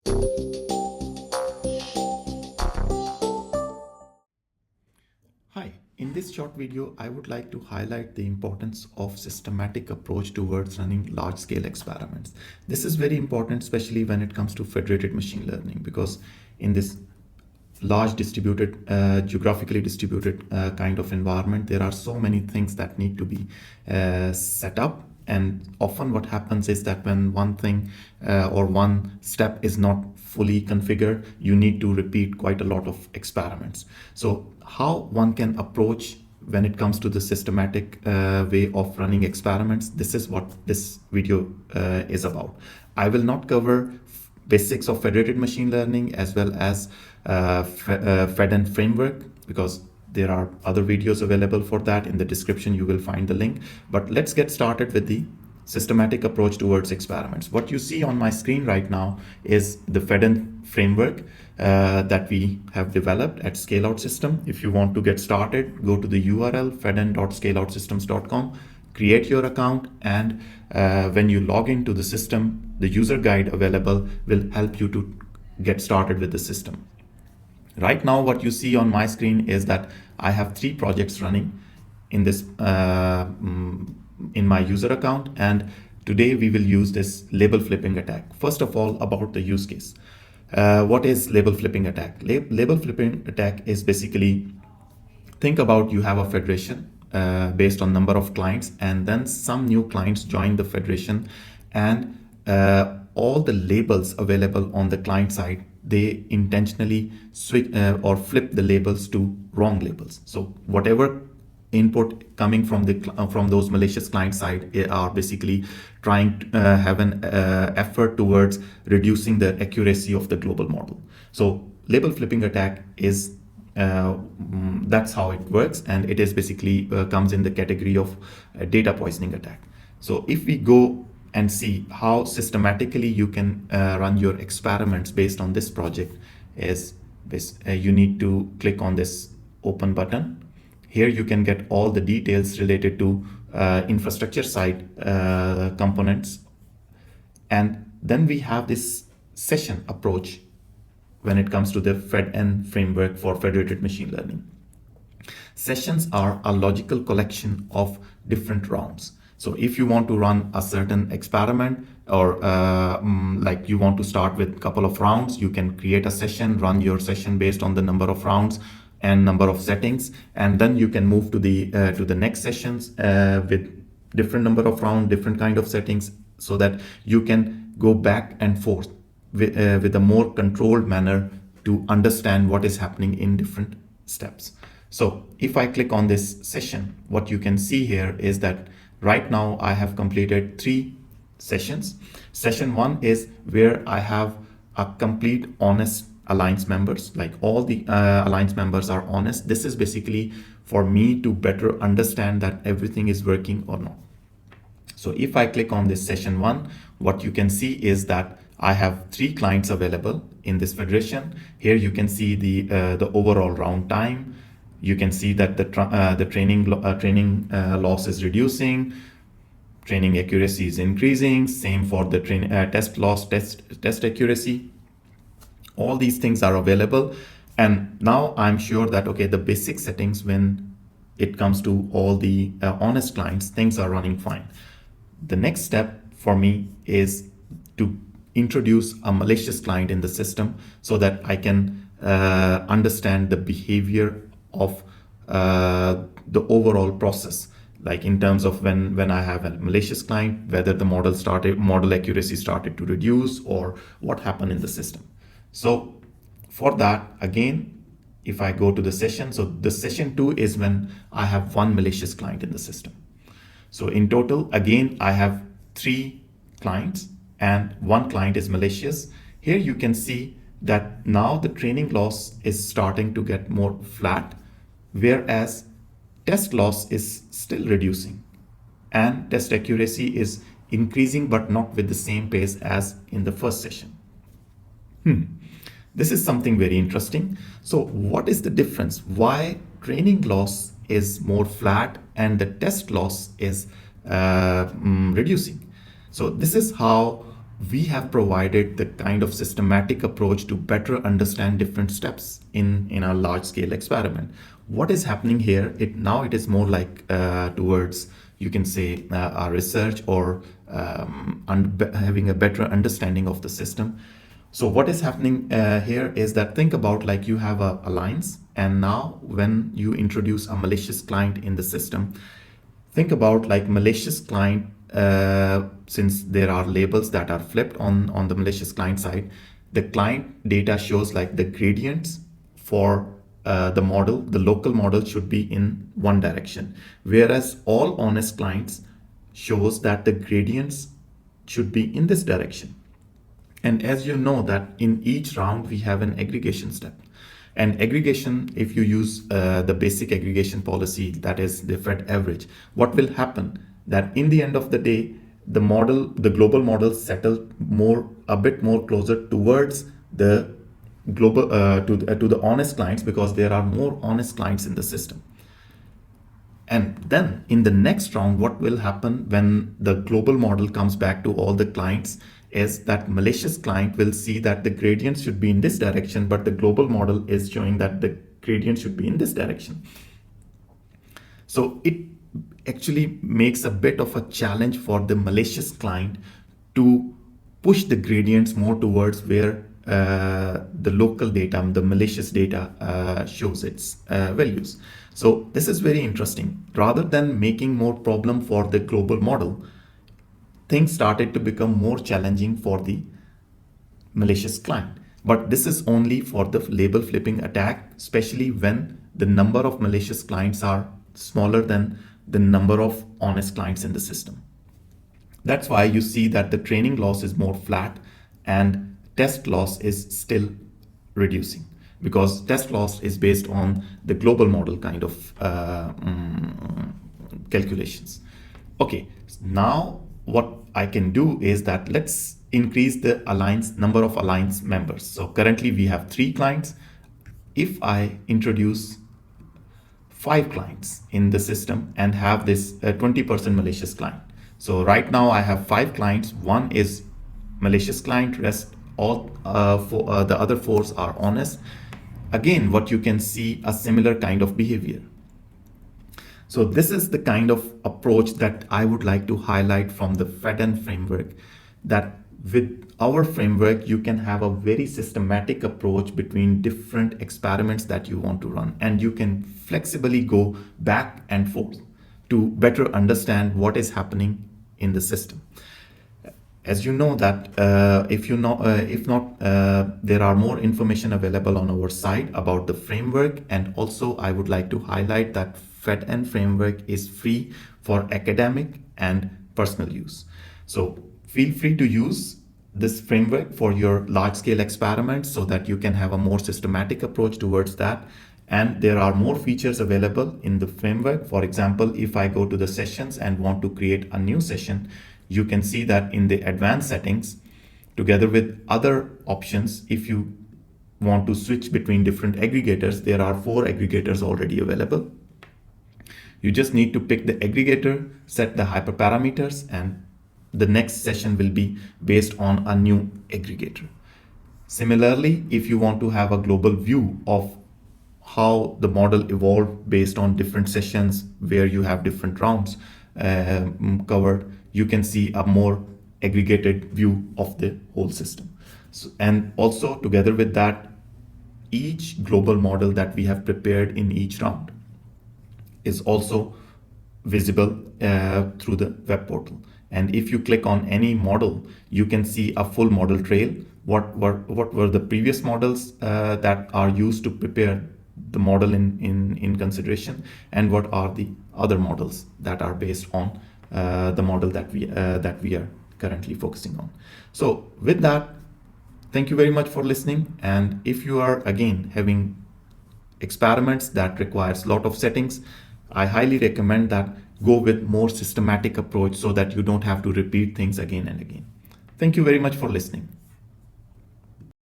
Hi, in this short video, I would like to highlight the importance of systematic approach towards running large-scale experiments. This is very important, especially when it comes to federated machine learning, because in this large distributed, geographically distributed kind of environment, there are so many things that need to be set up. And often what happens is that when one thing or one step is not fully configured, you need to repeat quite a lot of experiments. So how one can approach when it comes to the systematic way of running experiments, this is what this video is about. I will not cover basics of federated machine learning as well as FEDn Framework, because there are other videos available for that. In the description, you will find the link. But let's get started with the systematic approach towards experiments. What you see on my screen right now is the FEDn Framework that we have developed at Scale-Out System. If you want to get started, go to the URL fedn.scaleoutsystems.com, create your account, and when you log into the system, the user guide available will help you to get started with the system. Right now, what you see on my screen is that I have 3 projects running in this in my user account, and today we will use this label flipping attack. First of all, about the use case. What is label flipping attack? Label flipping attack is basically, think about you have a federation based on number of clients, and then some new clients join the federation, and all the labels available on the client side, they intentionally switch or flip the labels to wrong labels. So whatever input coming from the from those malicious client side are basically trying to have an effort towards reducing the accuracy of the global model. So label flipping attack is that's how it works, and it is basically comes in the category of data poisoning attack. So if we go and see how systematically you can run your experiments based on this project, is you need to click on this open button. Here you can get all the details related to infrastructure side components, and then we have this session approach when it comes to the FEDn framework for federated machine learning. Sessions are a logical collection of different rounds. So if you want to run a certain experiment, or like you want to start with a couple of rounds, you can create a session, run your session based on the number of rounds and number of settings, and then you can move to the next sessions with different number of rounds, different kind of settings, so that you can go back and forth with a more controlled manner to understand what is happening in different steps. So if I click on this session, what you can see here is that right now I have completed 3 sessions. Session 1 is where I have a complete honest alliance members, like all the alliance members are honest. This is basically for me to better understand that everything is working or not. So if I click on this session 1, what you can see is that I have 3 clients available in this federation. Here you can see the overall round time. You can see that the training loss is reducing, training accuracy is increasing, same for the test loss, test accuracy. All these things are available, and now I'm sure that okay, the basic settings, when it comes to all the honest clients, things are running fine. The next step for me is to introduce a malicious client in the system so that I can understand the behavior of the overall process, like in terms of when I have a malicious client, whether the model accuracy started to reduce, or what happened in the system. So for that, again, if I go to the session, so the session 2 is when I have 1 malicious client in the system. So in total, again, I have 3 clients and 1 client is malicious. Here you can see that now the training loss is starting to get more flat, whereas test loss is still reducing and test accuracy is increasing, but not with the same pace as in the first session. This is something very interesting. So what is the difference? Why training loss is more flat and the test loss is reducing? So this is how we have provided the kind of systematic approach to better understand different steps in our large scale experiment. What is happening here, it is more like towards, you can say, our research or having a better understanding of the system. So what is happening here is that, think about like you have a alliance, and now when you introduce a malicious client in the system, think about like malicious client, since there are labels that are flipped on the malicious client side, the client data shows like the gradients for the model, the local model should be in one direction, whereas all honest clients shows that the gradients should be in this direction. And as you know that in each round we have an aggregation step. And aggregation, if you use the basic aggregation policy, that is the Fed average, what will happen that in the end of the day, the model, the global model settle a bit more closer towards the global to the honest clients, because there are more honest clients in the system. And then in the next round, what will happen when the global model comes back to all the clients is that malicious client will see that the gradient should be in this direction, but the global model is showing that the gradient should be in this direction. So it actually makes a bit of a challenge for the malicious client to push the gradients more towards where the local data, the malicious data shows its values. So this is very interesting. Rather than making more problem for the global model, things started to become more challenging for the malicious client. But this is only for the label flipping attack, especially when the number of malicious clients are smaller than the number of honest clients in the system. That's why you see that the training loss is more flat and test loss is still reducing, because test loss is based on the global model kind of calculations. Okay, now what I can do is that let's increase the number of alliance members. So currently we have 3 clients. If I introduce 5 clients in the system and have this 20% malicious client. So right now I have 5 clients. 1 is malicious client, rest all the other 4 are honest. Again, what you can see a similar kind of behavior. So this is the kind of approach that I would like to highlight from the FEDn framework, that with our framework, you can have a very systematic approach between different experiments that you want to run, and you can flexibly go back and forth to better understand what is happening in the system. As you know that if not, there are more information available on our site about the framework. And also I would like to highlight that FEDn framework is free for academic and personal use. So feel free to use this framework for your large scale experiments so that you can have a more systematic approach towards that. And there are more features available in the framework. For example, if I go to the sessions and want to create a new session, you can see that in the advanced settings, together with other options, if you want to switch between different aggregators, there are 4 aggregators already available. You just need to pick the aggregator, set the hyperparameters, and the next session will be based on a new aggregator. Similarly, if you want to have a global view of how the model evolved based on different sessions where you have different rounds covered, you can see a more aggregated view of the whole system. So, and also together with that, each global model that we have prepared in each round is also visible through the web portal. And if you click on any model, you can see a full model trail. What were the previous models that are used to prepare the model in consideration, and what are the other models that are based on the model that we are currently focusing on. So with that, thank you very much for listening. And if you are again having experiments that requires a lot of settings, I highly recommend that go with more systematic approach so that you don't have to repeat things again and again. Thank you very much for listening.